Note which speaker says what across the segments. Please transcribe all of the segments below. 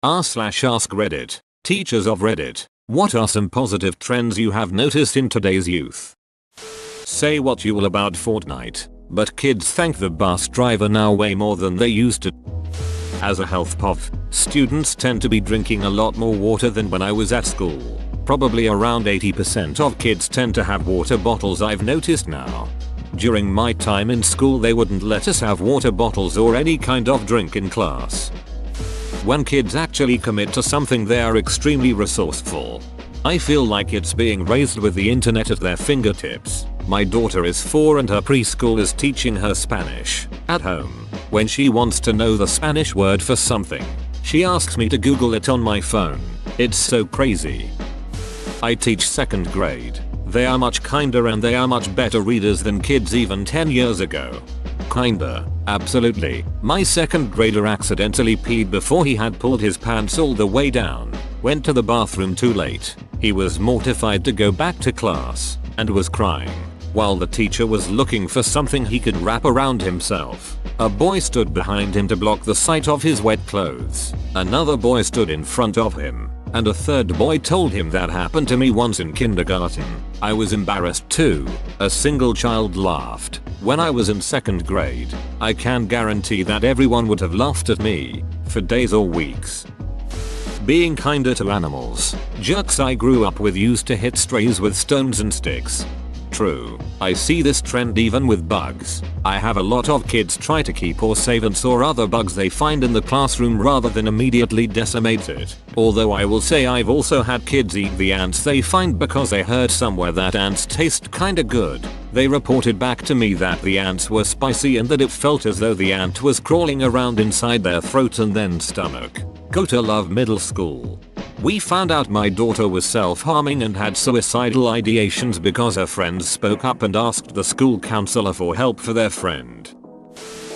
Speaker 1: r/ask Reddit. Teachers of Reddit, what are some positive trends you have noticed in today's youth? Say what you will about Fortnite, but kids thank the bus driver now way more than they used to. As a health prof, students tend to be drinking a lot more water than when I was at school. Probably around 80% of kids tend to have water bottles, I've noticed now. During my time in school they wouldn't let us have water bottles or any kind of drink in class. When kids actually commit to something they are extremely resourceful. I feel like it's being raised with the internet at their fingertips. My daughter is 4 and her preschool is teaching her Spanish at home. When she wants to know the Spanish word for something, she asks me to Google it on my phone. It's so crazy. I teach 2nd grade. They are much kinder and they are much better readers than kids even 10 years ago. Kinder, absolutely. My 2nd grader accidentally peed before he had pulled his pants all the way down. Went to the bathroom too late. He was mortified to go back to class and was crying while the teacher was looking for something he could wrap around himself. A boy stood behind him to block the sight of his wet clothes. Another boy stood in front of him, and a 3rd boy told him that happened to me once in kindergarten. I was embarrassed too. A single child laughed. When I was in 2nd grade, I can guarantee that everyone would have laughed at me for days or weeks. Being kinder to animals. Jerks I grew up with used to hit strays with stones and sticks. True, I see this trend even with bugs. I have a lot of kids try to keep or save ants or other bugs they find in the classroom rather than immediately decimate it. Although I will say I've also had kids eat the ants they find because they heard somewhere that ants taste kinda good. They reported back to me that the ants were spicy and that it felt as though the ant was crawling around inside their throat and then stomach. Gotta love middle school. We found out my daughter was self-harming and had suicidal ideations because her friends spoke up and asked the school counselor for help for their friend.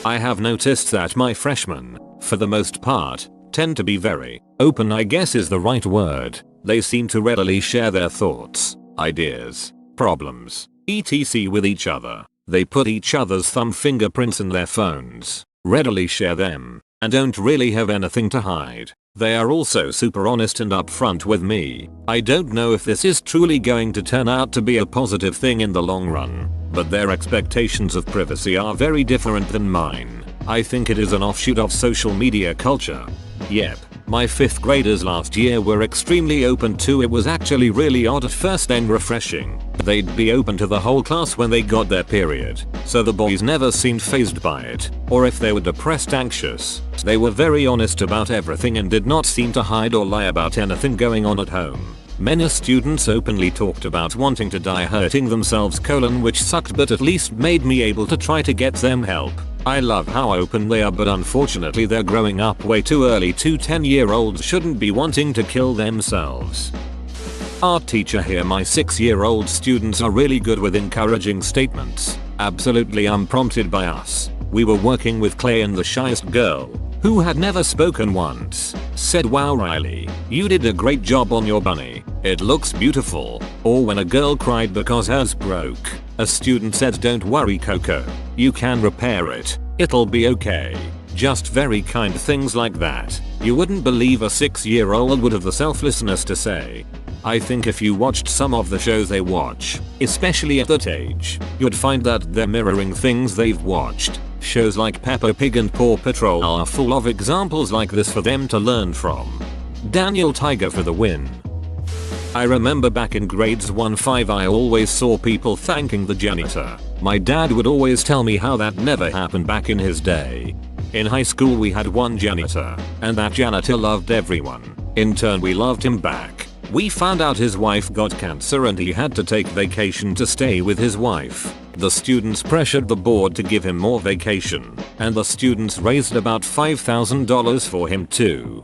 Speaker 1: I have noticed that my freshmen, for the most part, tend to be very open, I guess is the right word. They seem to readily share their thoughts, ideas, problems, etc. with each other. They put each other's thumb fingerprints in their phones, readily share them, and don't really have anything to hide. They are also super honest and upfront with me. I don't know if this is truly going to turn out to be a positive thing in the long run, but their expectations of privacy are very different than mine. I think it is an offshoot of social media culture. Yep, my 5th graders last year were extremely open too. It was actually really odd at first, then refreshing. They'd be open to the whole class when they got their period, so the boys never seemed fazed by it, or if they were depressed, anxious. They were very honest about everything and did not seem to hide or lie about anything going on at home. Many students openly talked about wanting to die, hurting themselves, which sucked, but at least made me able to try to get them help. I love how open they are, but unfortunately they're growing up way too early. 2 10-year-olds shouldn't be wanting to kill themselves. Art teacher here. My 6-year-old students are really good with encouraging statements, absolutely unprompted by us. We were working with Clay, and the shyest girl, who had never spoken once, said, "Wow Riley, you did a great job on your bunny. It looks beautiful." Or when a girl cried because hers broke, a student said, "Don't worry Coco, you can repair it. It'll be okay." Just very kind things like that. You wouldn't believe a 6-year-old would have the selflessness to say. I think if you watched some of the shows they watch, especially at that age, you'd find that they're mirroring things they've watched. Shows like Peppa Pig and Paw Patrol are full of examples like this for them to learn from. Daniel Tiger for the win. I remember back in grades 1-5 I always saw people thanking the janitor. My dad would always tell me how that never happened back in his day. In high school we had one janitor, and that janitor loved everyone. In turn we loved him back. We found out his wife got cancer and he had to take vacation to stay with his wife. The students pressured the board to give him more vacation, and the students raised about $5,000 for him too.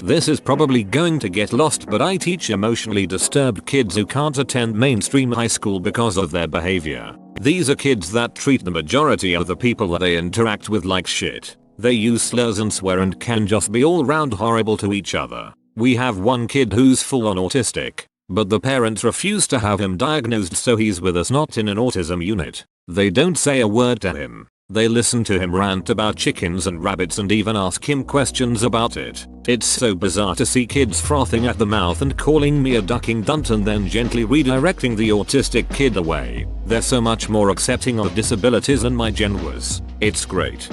Speaker 1: This is probably going to get lost, but I teach emotionally disturbed kids who can't attend mainstream high school because of their behavior. These are kids that treat the majority of the people that they interact with like shit. They use slurs and swear and can just be all round horrible to each other. We have one kid who's full on autistic, but the parents refuse to have him diagnosed, so he's with us, not in an autism unit. They don't say a word to him. They listen to him rant about chickens and rabbits and even ask him questions about it. It's so bizarre to see kids frothing at the mouth and calling me a ducking dunt and then gently redirecting the autistic kid away. They're so much more accepting of disabilities than my gen was. It's great.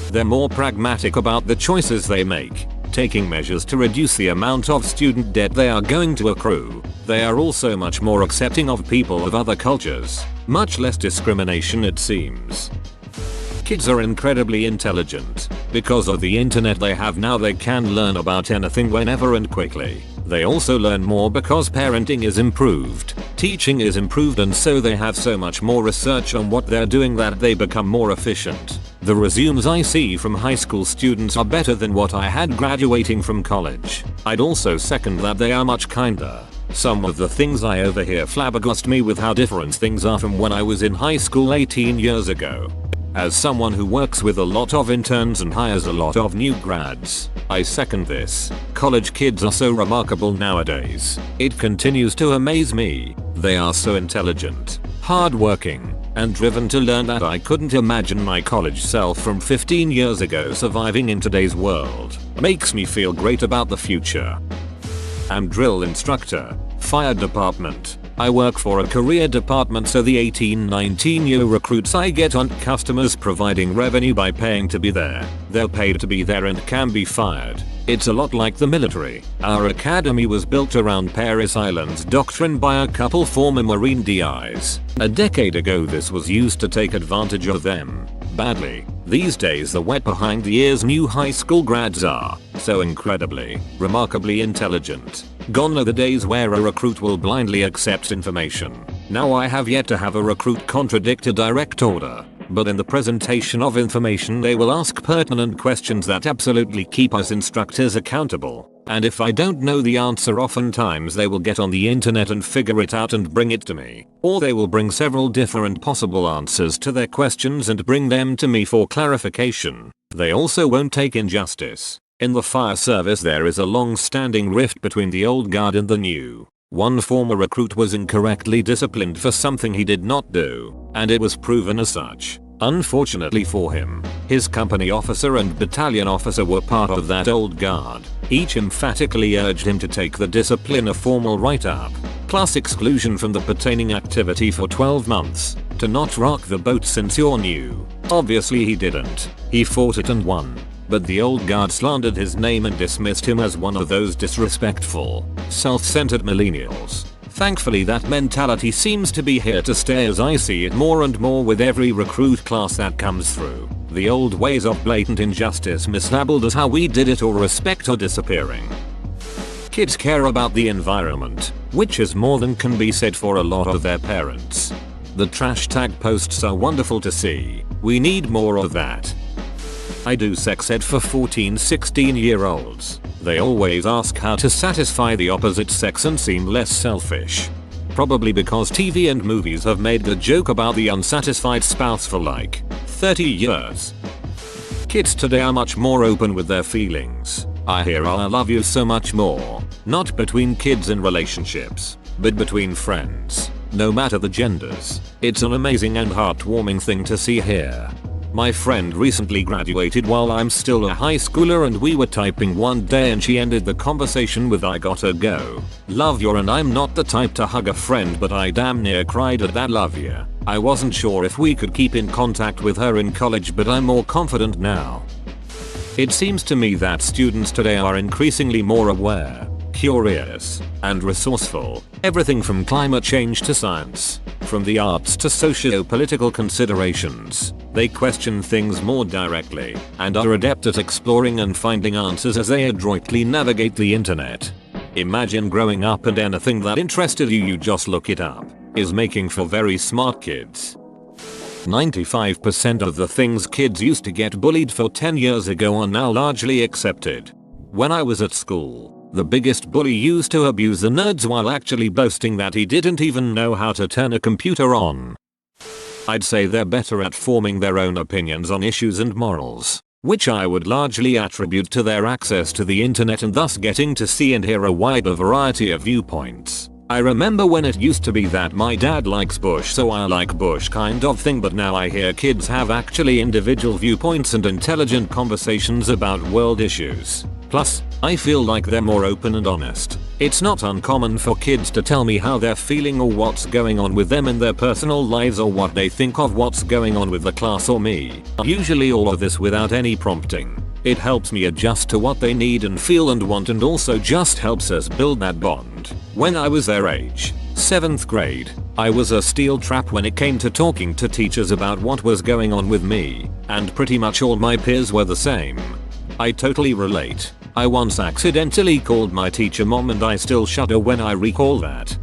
Speaker 1: They're more pragmatic about the choices they make, taking measures to reduce the amount of student debt they are going to accrue. They are also much more accepting of people of other cultures. Much less discrimination, it seems. Kids are incredibly intelligent. Because of the internet they have now, they can learn about anything whenever and quickly. They also learn more because parenting is improved, teaching is improved, and so they have so much more research on what they're doing that they become more efficient. The resumes I see from high school students are better than what I had graduating from college. I'd also second that they are much kinder. Some of the things I overhear flabbergast me with how different things are from when I was in high school 18 years ago. As someone who works with a lot of interns and hires a lot of new grads, I second this. College kids are so remarkable nowadays. It continues to amaze me. They are so intelligent, hardworking, and driven to learn that I couldn't imagine my college self from 15 years ago surviving in today's world. Makes me feel great about the future. I'm drill instructor, fire department. I work for a career department, so the 18-19 year recruits I get aren't customers providing revenue by paying to be there. They're paid to be there and can be fired. It's a lot like the military. Our academy was built around Paris Island's doctrine by a couple former Marine DIs. A decade ago this was used to take advantage of them. Badly. These days the wet behind the ears new high school grads are so incredibly, remarkably intelligent. Gone are the days where a recruit will blindly accept information. Now I have yet to have a recruit contradict a direct order, but in the presentation of information they will ask pertinent questions that absolutely keep us instructors accountable. And if I don't know the answer, oftentimes they will get on the internet and figure it out and bring it to me. Or they will bring several different possible answers to their questions and bring them to me for clarification. They also won't take injustice. In the fire service there is a long-standing rift between the old guard and the new. One former recruit was incorrectly disciplined for something he did not do, and it was proven as such. Unfortunately for him, his company officer and battalion officer were part of that old guard. Each emphatically urged him to take the discipline a formal write-up, plus exclusion from the pertaining activity for 12 months, to not rock the boat since you're new. Obviously he didn't. He fought it and won. But the old guard slandered his name and dismissed him as one of those disrespectful, self-centered millennials. Thankfully that mentality seems to be here to stay, as I see it more and more with every recruit class that comes through. The old ways of blatant injustice mislabeled as how we did it or respect are disappearing. Kids care about the environment, which is more than can be said for a lot of their parents. The trash tag posts are wonderful to see. We need more of that. I do sex ed for 14-16 year olds. They always ask how to satisfy the opposite sex and seem less selfish. Probably because TV and movies have made the joke about the unsatisfied spouse for like 30 years. Kids today are much more open with their feelings. I hear "I love you" so much more. Not between kids in relationships, but between friends. No matter the genders. It's an amazing and heartwarming thing to see here. My friend recently graduated while I'm still a high schooler, and we were typing one day and she ended the conversation with "I gotta go. Love you." And I'm not the type to hug a friend, but I damn near cried at that "love you." I wasn't sure if we could keep in contact with her in college, but I'm more confident now. It seems to me that students today are increasingly more aware, curious, and resourceful. Everything from climate change to science, from the arts to socio-political considerations. They question things more directly and are adept at exploring and finding answers as they adroitly navigate the internet. Imagine growing up and anything that interested you just look it up, is making for very smart kids. 95% of the things kids used to get bullied for 10 years ago are now largely accepted. When I was at school, the biggest bully used to abuse the nerds while actually boasting that he didn't even know how to turn a computer on. I'd say they're better at forming their own opinions on issues and morals, which I would largely attribute to their access to the internet and thus getting to see and hear a wider variety of viewpoints. I remember when it used to be that my dad likes Bush so I like Bush kind of thing, but now I hear kids have actually individual viewpoints and intelligent conversations about world issues. Plus, I feel like they're more open and honest. It's not uncommon for kids to tell me how they're feeling or what's going on with them in their personal lives or what they think of what's going on with the class or me. Usually all of this without any prompting. It helps me adjust to what they need and feel and want, and also just helps us build that bond. When I was their age, 7th grade, I was a steel trap when it came to talking to teachers about what was going on with me, and pretty much all my peers were the same. I totally relate. I once accidentally called my teacher mom and I still shudder when I recall that.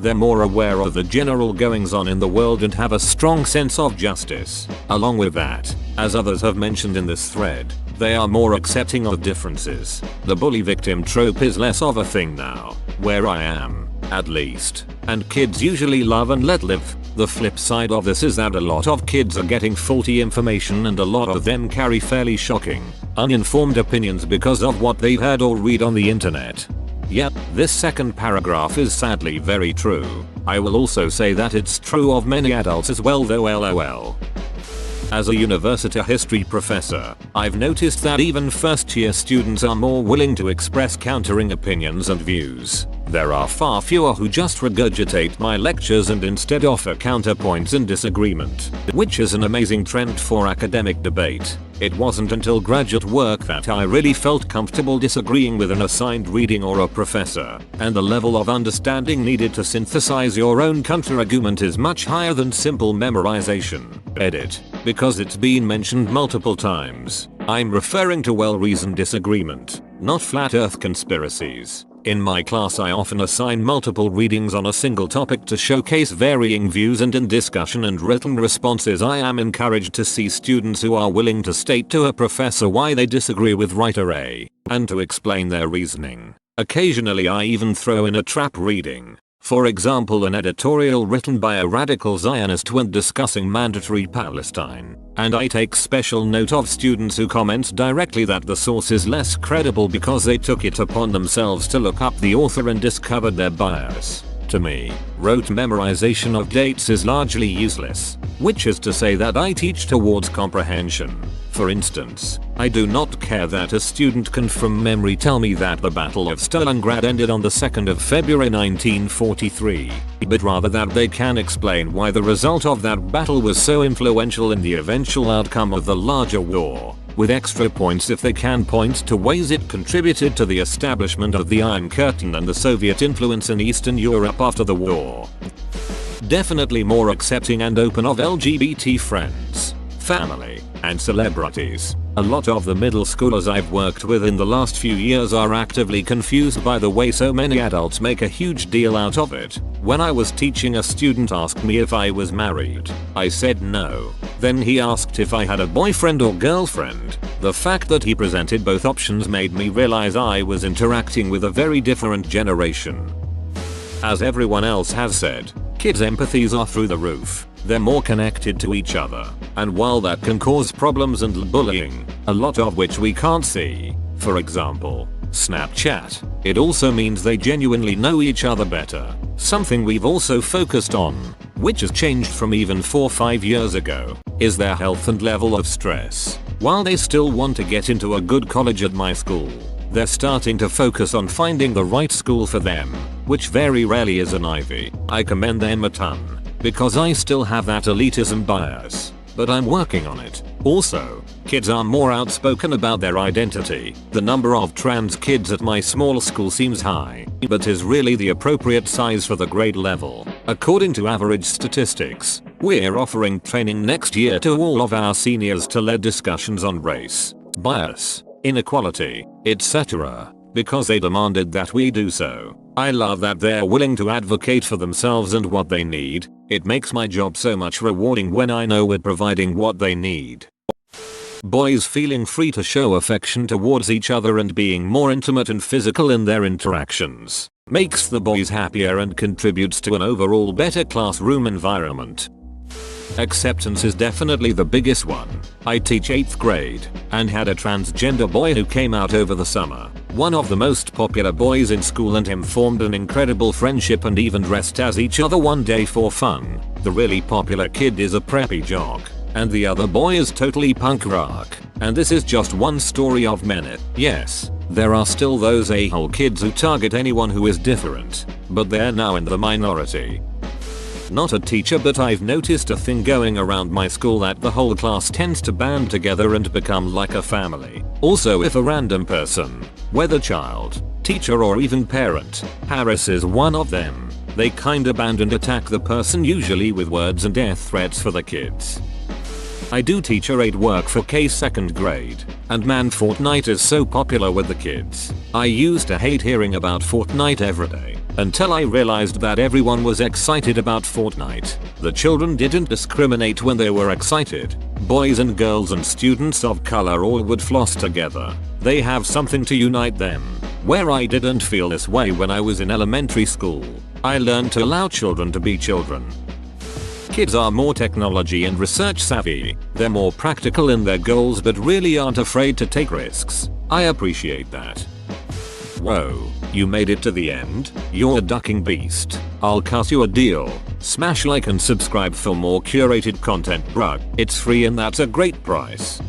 Speaker 1: They're more aware of the general goings on in the world and have a strong sense of justice. Along with that, as others have mentioned in this thread, they are more accepting of differences. The bully victim trope is less of a thing now, where I am, at least, and kids usually love and let live. The flip side of this is that a lot of kids are getting faulty information and a lot of them carry fairly shocking, uninformed opinions because of what they've heard or read on the internet. Yep, this second paragraph is sadly very true. I will also say that it's true of many adults as well though, lol. As a university history professor, I've noticed that even first year students are more willing to express countering opinions and views. There are far fewer who just regurgitate my lectures and instead offer counterpoints and disagreement, which is an amazing trend for academic debate. It wasn't until graduate work that I really felt comfortable disagreeing with an assigned reading or a professor, and the level of understanding needed to synthesize your own counter-argument is much higher than simple memorization. Edit. Because it's been mentioned multiple times, I'm referring to well-reasoned disagreement, not flat earth conspiracies. In my class I often assign multiple readings on a single topic to showcase varying views, and in discussion and written responses I am encouraged to see students who are willing to state to a professor why they disagree with writer A, and to explain their reasoning. Occasionally I even throw in a trap reading. For example, an editorial written by a radical Zionist when discussing mandatory Palestine, and I take special note of students who comment directly that the source is less credible because they took it upon themselves to look up the author and discovered their bias. To me, rote memorization of dates is largely useless, which is to say that I teach towards comprehension. For instance, I do not care that a student can from memory tell me that the Battle of Stalingrad ended on the 2nd of February 1943, but rather that they can explain why the result of that battle was so influential in the eventual outcome of the larger war, with extra points if they can point to ways it contributed to the establishment of the Iron Curtain and the Soviet influence in Eastern Europe after the war. Definitely more accepting and open of LGBT friends, family, and celebrities. A lot of the middle schoolers I've worked with in the last few years are actively confused by the way so many adults make a huge deal out of it. When I was teaching, a student asked me if I was married. I said no. Then he asked if I had a boyfriend or girlfriend. The fact that he presented both options made me realize I was interacting with a very different generation. As everyone else has said, kids' empathies are through the roof. They're more connected to each other, and while that can cause problems and bullying, a lot of which we can't see, for example, Snapchat, it also means they genuinely know each other better, something we've also focused on, which has changed from even 4 or 5 years ago, is their health and level of stress. While they still want to get into a good college at my school, they're starting to focus on finding the right school for them, which very rarely is an Ivy. I commend them a ton, because I still have that elitism bias, but I'm working on it. Also, kids are more outspoken about their identity. The number of trans kids at my small school seems high, but is really the appropriate size for the grade level. According to average statistics, we're offering training next year to all of our seniors to lead discussions on race, bias, inequality, etc., because they demanded that we do so. I love that they're willing to advocate for themselves and what they need. It makes my job so much rewarding when I know we're providing what they need. Boys feeling free to show affection towards each other and being more intimate and physical in their interactions makes the boys happier and contributes to an overall better classroom environment. Acceptance is definitely the biggest one. I teach 8th grade and had a transgender boy who came out over the summer. One of the most popular boys in school and him formed an incredible friendship and even dressed as each other one day for fun. The really popular kid is a preppy jock and the other boy is totally punk rock. And this is just one story of many. Yes, there are still those a-hole kids who target anyone who is different, but they're now in the minority. Not a teacher, but I've noticed a thing going around my school that the whole class tends to band together and become like a family. Also, if a random person, whether child, teacher or even parent, harasses one of them, they kinda band and attack the person, usually with words and death threats for the kids. I do teacher aid work for K2nd grade, and man, Fortnite is so popular with the kids. I used to hate hearing about Fortnite every day, until I realized that everyone was excited about Fortnite. The children didn't discriminate when they were excited. Boys and girls and students of color all would floss together. They have something to unite them. Where I didn't feel this way when I was in elementary school. I learned to allow children to be children. Kids are more technology and research savvy. They're more practical in their goals but really aren't afraid to take risks. I appreciate that. Whoa, you made it to the end? You're a ducking beast. I'll cut you a deal. Smash like and subscribe for more curated content, bruh. It's free and that's a great price.